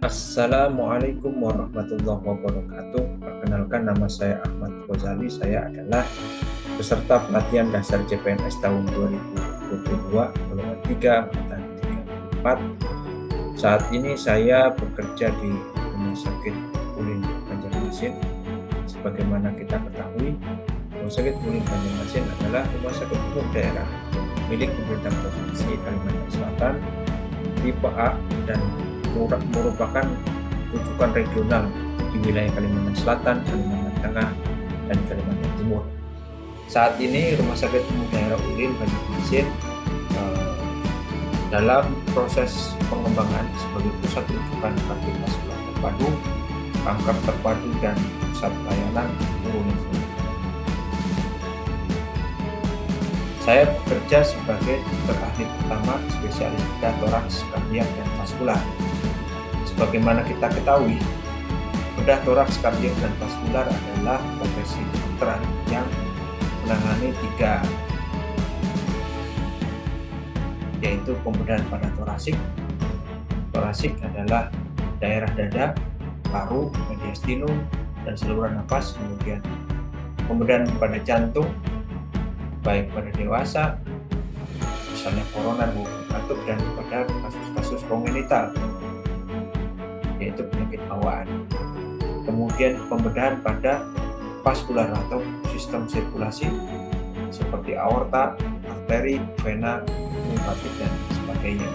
Assalamualaikum warahmatullahi wabarakatuh. Perkenalkan, nama saya Ahmad Ghazali. Saya adalah peserta pelatihan dasar CPNS tahun 2022 golongan 3 dan 34. Saat ini saya bekerja di Rumah Sakit Ulin Banjarmasin. Sebagaimana kita ketahui, Rumah Sakit Ulin Banjarmasin adalah rumah sakit umum daerah milik pemerintah Provinsi Kalimantan Selatan, tipe A, dan merupakan rujukan regional di wilayah Kalimantan Selatan, Kalimantan Tengah, dan Kalimantan Timur. Saat ini Rumah Sakit Umum Daerah Ulin Banjarmasin dalam proses pengembangan sebagai pusat rujukan kardiovaskular terpadu, kanker terpadu, dan pusat layanan urologi. Saya bekerja sebagai dokter ahli pertama spesialis bedah toraks, kardiak, dan vaskular. Sebagaimana kita ketahui, bedah toraks, kardiak, dan vaskular adalah profesi kedokteran yang menangani 3, yaitu pembedahan pada torasik. Torasik adalah daerah dada, paru, mediastinum, dan saluran nafas. Kemudian pembedahan pada jantung, baik pada dewasa, misalnya koroner maupun katup, dan pada kasus-kasus kongenital, yaitu penyakit bawaan. Kemudian pembedahan pada vaskular atau sistem sirkulasi seperti aorta, arteri, vena, limfatik, dan sebagainya.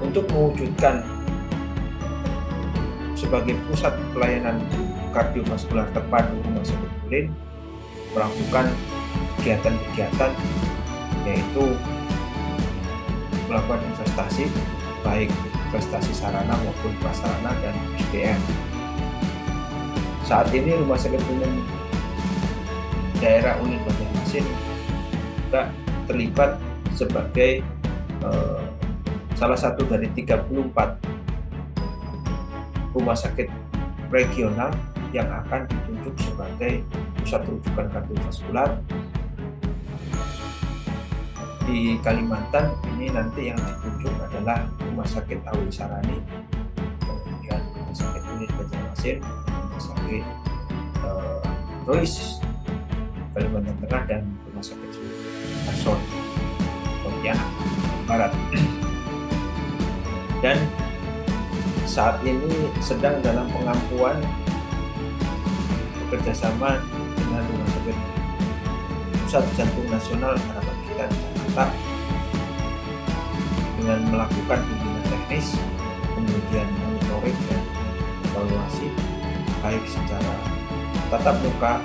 Untuk mewujudkan sebagai pusat pelayanan kardiovaskular terpadu, Rumah Sakit Ulin melakukan kegiatan-kegiatan, yaitu melakukan investasi, baik investasi sarana maupun prasarana dan SDM. Saat ini Rumah Sakit Umum Daerah Ulin Banjarmasin juga terlibat sebagai salah satu dari 34 rumah sakit regional yang akan ditunjuk sebagai pusat rujukan kardiovaskular di Kalimantan. Ini nanti yang ditunjuk adalah Rumah Sakit Awi Sarani, kemudian Rumah Sakit Ulin Banjarmasin, Rumah Sakit Rois Kalimantan Tengah, dan Rumah Sakit Sultan Pontianak Barat. Dan saat ini sedang dalam pengampuan bekerjasama dengan Rumah Sakit Pusat Jantung Nasional Harapan Kita di Jakarta dengan melakukan bimbingan teknis, kemudian monitoring dan evaluasi, baik secara tatap muka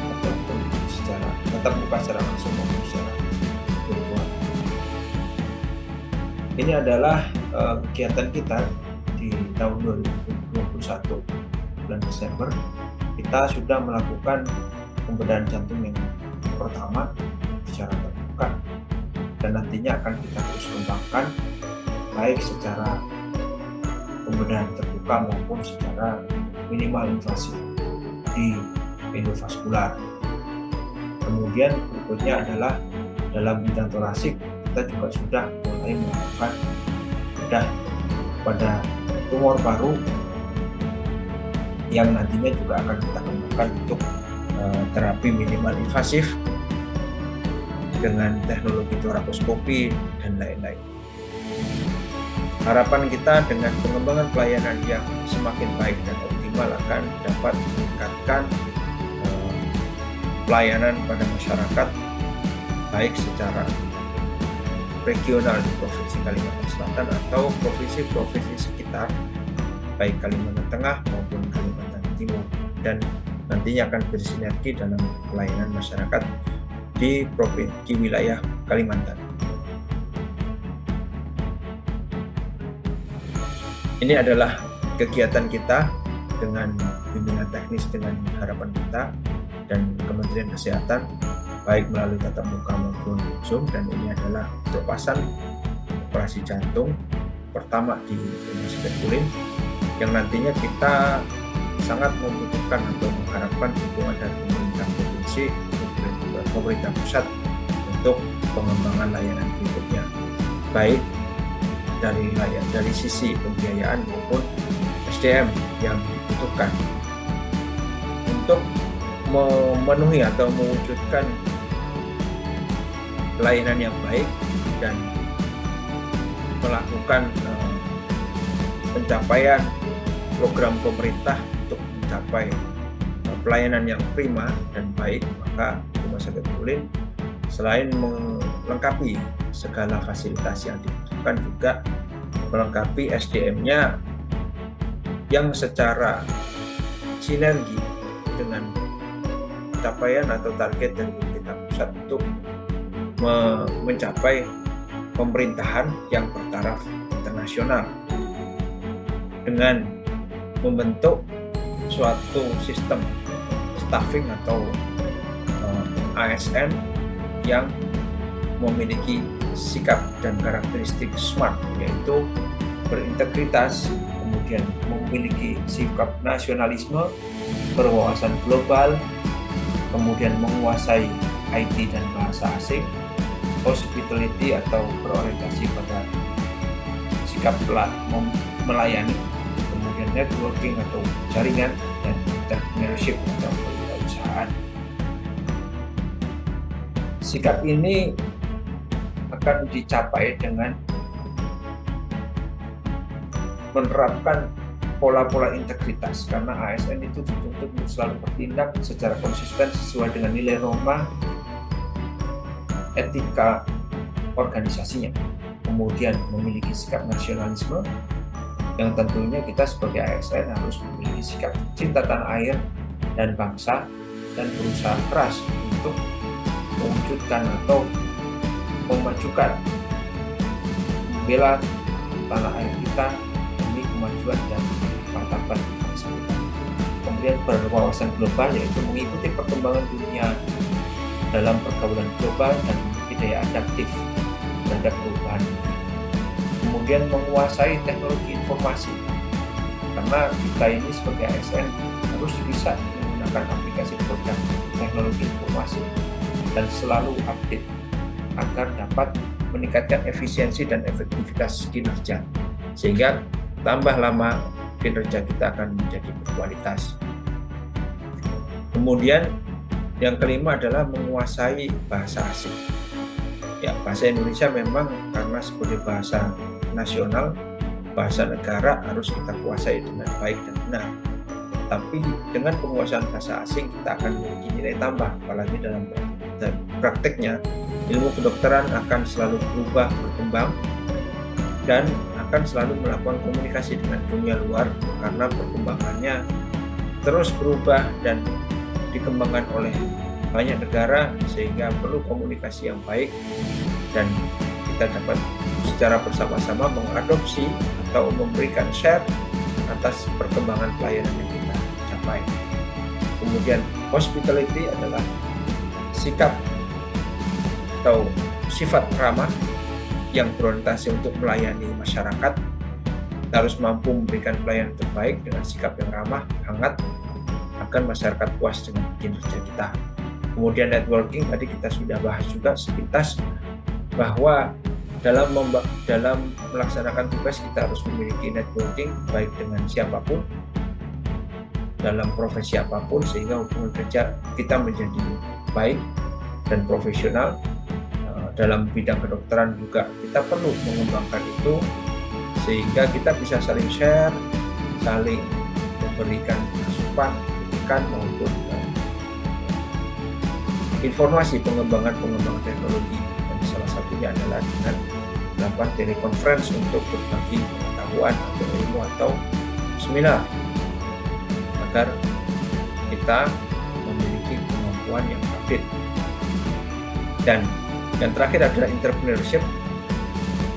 ataupun secara tatap muka secara langsung maupun secara virtual. Ini adalah kegiatan kita di tahun 2021 bulan Desember. Kita sudah melakukan pembedahan jantung yang pertama secara terbuka, dan nantinya akan kita terus kembangkan baik secara pembedahan terbuka maupun secara minimal invasif di endovaskular. Kemudian berikutnya adalah dalam bidang torasik, kita juga sudah mulai melakukan bedah pada tumor paru yang nantinya juga akan kita kembangkan untuk terapi minimal invasif dengan teknologi torakoskopi dan lain-lain. Harapan kita dengan pengembangan pelayanan yang semakin baik dan optimal akan dapat meningkatkan pelayanan pada masyarakat baik secara regional di Provinsi Kalimantan Selatan atau provinsi-provinsi sekitar, baik Kalimantan Tengah maupun Kalimantan Timur, dan nantinya akan bersinergi dalam pelayanan masyarakat di wilayah Kalimantan. Ini adalah kegiatan kita dengan bimbingan teknis dengan Harapan Kita dan Kementerian Kesehatan, baik melalui tatap muka maupun Zoom, dan ini adalah pelepasan operasi jantung pertama di Rumah Sakit Ulin yang nantinya kita sangat membutuhkan atau mengharapkan dukungan dari pemerintah provinsi, pemerintah pusat untuk pengembangan layanan berikutnya, baik dari sisi pembiayaan maupun SDM yang dibutuhkan untuk memenuhi atau mewujudkan pelayanan yang baik dan melakukan pencapaian program pemerintah untuk mencapai pelayanan yang prima dan baik. Maka Rumah Sakit Ulin selain melengkapi segala fasilitas yang dibutuhkan, juga melengkapi SDM-nya yang secara sinergi dengan capaian atau target dari pemerintah pusat untuk mencapai pemerintahan yang bertaraf internasional dengan membentuk suatu sistem staffing atau ASN yang memiliki sikap dan karakteristik SMART, yaitu berintegritas, kemudian memiliki sikap nasionalisme, berwawasan global, kemudian menguasai IT dan bahasa asing, hospitality atau berorientasi pada sikap melayani, kemudian networking atau jaringan, dan entrepreneurship atau kewirausahaan. Sikap ini akan dicapai dengan menerapkan pola-pola integritas, karena ASN itu dituntut untuk selalu bertindak secara konsisten sesuai dengan nilai norma etika organisasinya. Kemudian memiliki sikap nasionalisme, yang tentunya kita sebagai ASN harus memiliki sikap cinta tanah air dan bangsa dan berusaha keras untuk mewujudkan atau memajukan, membela tanah air kita demi kemajuan dan martabat bangsa kita. Kemudian berwawasan global, yaitu mengikuti perkembangan dunia dalam pergaulan global dan memiliki daya adaptif terhadap perubahan. Kemudian menguasai teknologi informasi, karena kita ini sebagai ASN harus bisa menggunakan aplikasi program teknologi informasi dan selalu update agar dapat meningkatkan efisiensi dan efektivitas kinerja, sehingga tambah lama kinerja kita akan menjadi berkualitas. Kemudian yang kelima adalah menguasai bahasa asing. Ya, bahasa Indonesia memang karena sebagai bahasa nasional, bahasa negara, harus kita kuasai dengan baik dan benar. Tapi dengan penguasaan bahasa asing kita akan memiliki nilai tambah, apalagi dalam prakteknya ilmu kedokteran akan selalu berubah, berkembang, dan akan selalu melakukan komunikasi dengan dunia luar karena perkembangannya terus berubah dan dikembangkan oleh banyak negara, sehingga perlu komunikasi yang baik dan kita dapat secara bersama-sama mengadopsi atau memberikan share atas perkembangan pelayanan yang kita capai. Kemudian hospitality adalah sikap atau sifat ramah yang berorientasi untuk melayani masyarakat. Kita harus mampu memberikan pelayanan terbaik dengan sikap yang ramah, hangat, agar masyarakat puas dengan kinerja kita. Kemudian networking, tadi kita sudah bahas juga sepintas bahwa dalam melaksanakan tugas kita harus memiliki networking baik dengan siapapun, dalam profesi apapun, sehingga hubungan kerja kita menjadi baik dan profesional. Dalam bidang kedokteran juga kita perlu mengembangkan itu, sehingga kita bisa saling share, saling memberikan asupan, kritikan maupun informasi pengembangan teknologi. Dan salah satunya adalah dengan melakukan telekonferensi untuk berbagi pengetahuan atau ilmu atau seminar, agar kita memiliki kemampuan yang update. Dan yang terakhir adalah entrepreneurship,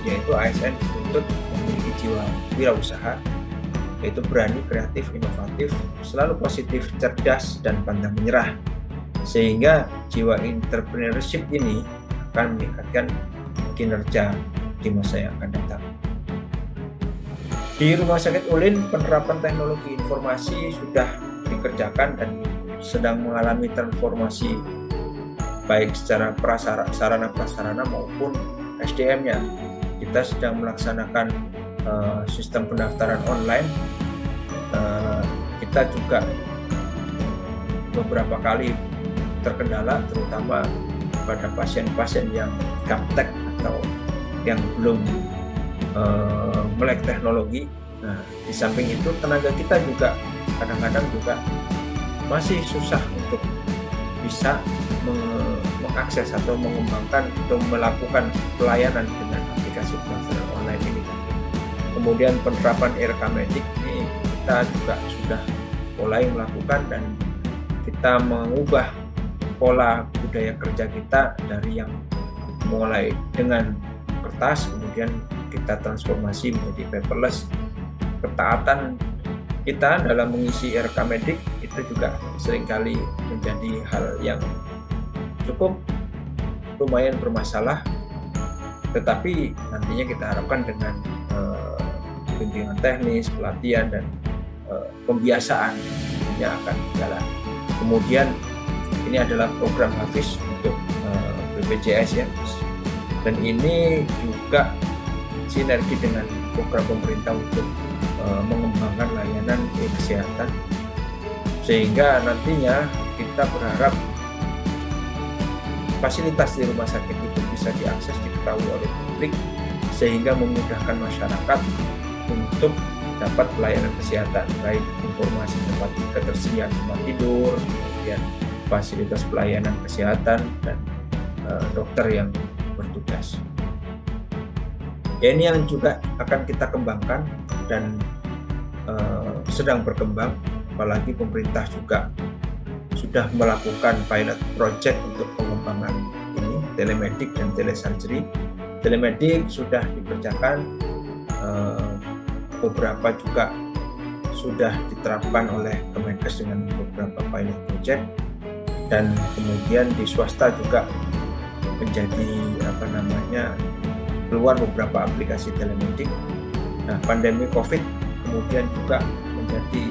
yaitu ASN dituntut memiliki jiwa wirausaha, yaitu berani, kreatif, inovatif, selalu positif, cerdas, dan pantang menyerah. Sehingga jiwa entrepreneurship ini akan meningkatkan kinerja di masa yang akan datang. Di Rumah Sakit Ulin, penerapan teknologi informasi sudah dikerjakan dan sedang mengalami transformasi baik secara sarana prasarana maupun SDM-nya. Kita sedang melaksanakan sistem pendaftaran online. Kita juga beberapa kali terkendala, terutama pada pasien-pasien yang gaptek atau yang belum melek teknologi. Nah, di samping itu tenaga kita juga kadang-kadang juga masih susah untuk bisa mengakses atau mengembangkan atau melakukan pelayanan dengan aplikasi pendaftaran online ini. Kemudian penerapan e-Rekamedik ini kita juga sudah mulai melakukan, dan kita mengubah pola budaya kerja kita dari yang mulai dengan kertas, kemudian kita transformasi menjadi paperless. Ketaatan kita dalam mengisi e-Rekamedik itu juga seringkali menjadi hal yang cukup lumayan bermasalah, tetapi nantinya kita harapkan dengan bimbingan teknis, pelatihan, dan pembiasaan ini akan jalan. Kemudian ini adalah program Hafiz untuk BPJS ya, dan ini juga sinergi dengan program pemerintah untuk mengembangkan layanan kesehatan, sehingga nantinya kita berharap fasilitas di rumah sakit itu bisa diakses, diketahui oleh publik, sehingga memudahkan masyarakat untuk dapat pelayanan kesehatan, baik informasi tempat ketersediaan tempat tidur, kemudian fasilitas pelayanan kesehatan, dan dokter yang bertugas. Ya, ini yang juga akan kita kembangkan dan sedang berkembang, apalagi pemerintah juga sudah melakukan pilot project untuk pengembangan ini, telemedik dan telesurgery. Telemedik sudah dikerjakan, beberapa juga sudah diterapkan oleh Kemenkes dengan beberapa pilot project, dan kemudian di swasta juga menjadi keluar beberapa aplikasi telemedik. Nah, pandemi COVID kemudian juga menjadi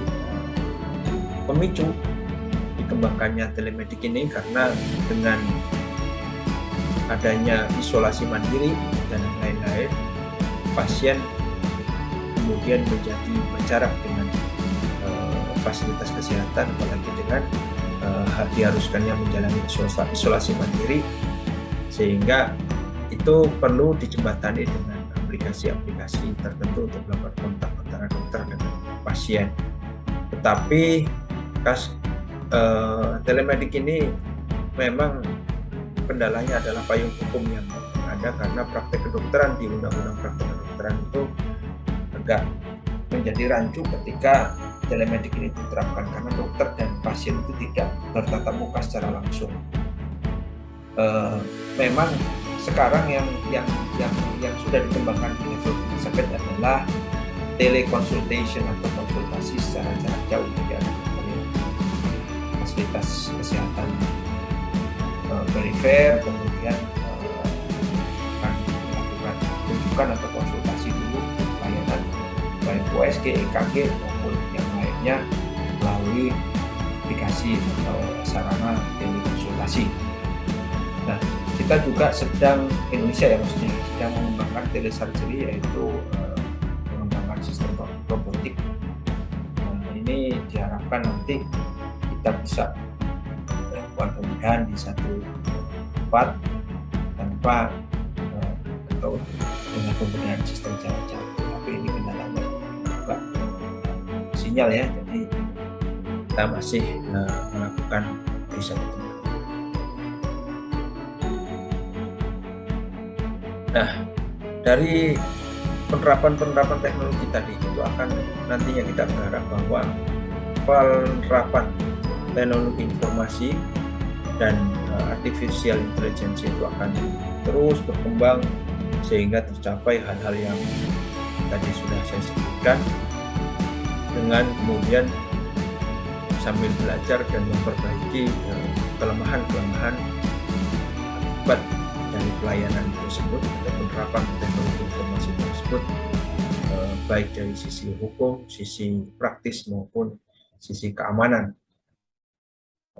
pemicu dikembangkannya telemedik ini, karena dengan adanya isolasi mandiri dan lain-lain, pasien kemudian menjadi berjarak dengan fasilitas kesehatan, apalagi dengan diharuskannya menjalani isolasi mandiri, sehingga itu perlu dijembatani dengan aplikasi-aplikasi tertentu untuk melakukan kontak antara dokter dengan pasien. Tetapi telemedik ini memang kendalanya adalah payung hukum yang ada, karena praktek kedokteran di undang-undang praktek kedokteran itu agak menjadi rancu ketika telemedik ini diterapkan, karena dokter dan pasien itu tidak bertatap muka secara langsung. Memang sekarang yang sudah dikembangkan di level rumah sakit adalah teleconsultation atau konsultasi secara jarak jauh. Jadi ada fasilitas kesehatan perifer, kemudian akan melakukan rujukan atau konsultasi dulu untuk pelayanan baik USG, EKG maupun yang lainnya melalui aplikasi atau sarana telekonsultasi. Nah, kita juga Indonesia ya maksudnya sedang mengembangkan telesurgery, yaitu mengembangkan sistem robotik. Ini diharapkan nanti kita bisa melakukan pemindahan di satu tempat tanpa atau dengan pembedahan sistem jarak jauh. Tapi ini kendalanya juga sinyal ya, jadi kita masih melakukan riset. Nah, dari penerapan teknologi tadi itu akan nantinya kita berharap bahwa penerapan teknologi informasi dan artificial intelligence itu akan terus berkembang, sehingga tercapai hal-hal yang tadi sudah saya sebutkan, dengan kemudian sambil belajar dan memperbaiki kelemahan-kelemahan akibat dari pelayanan tersebut atau penerapan teknologi informasi tersebut, baik dari sisi hukum, sisi praktis maupun sisi keamanan.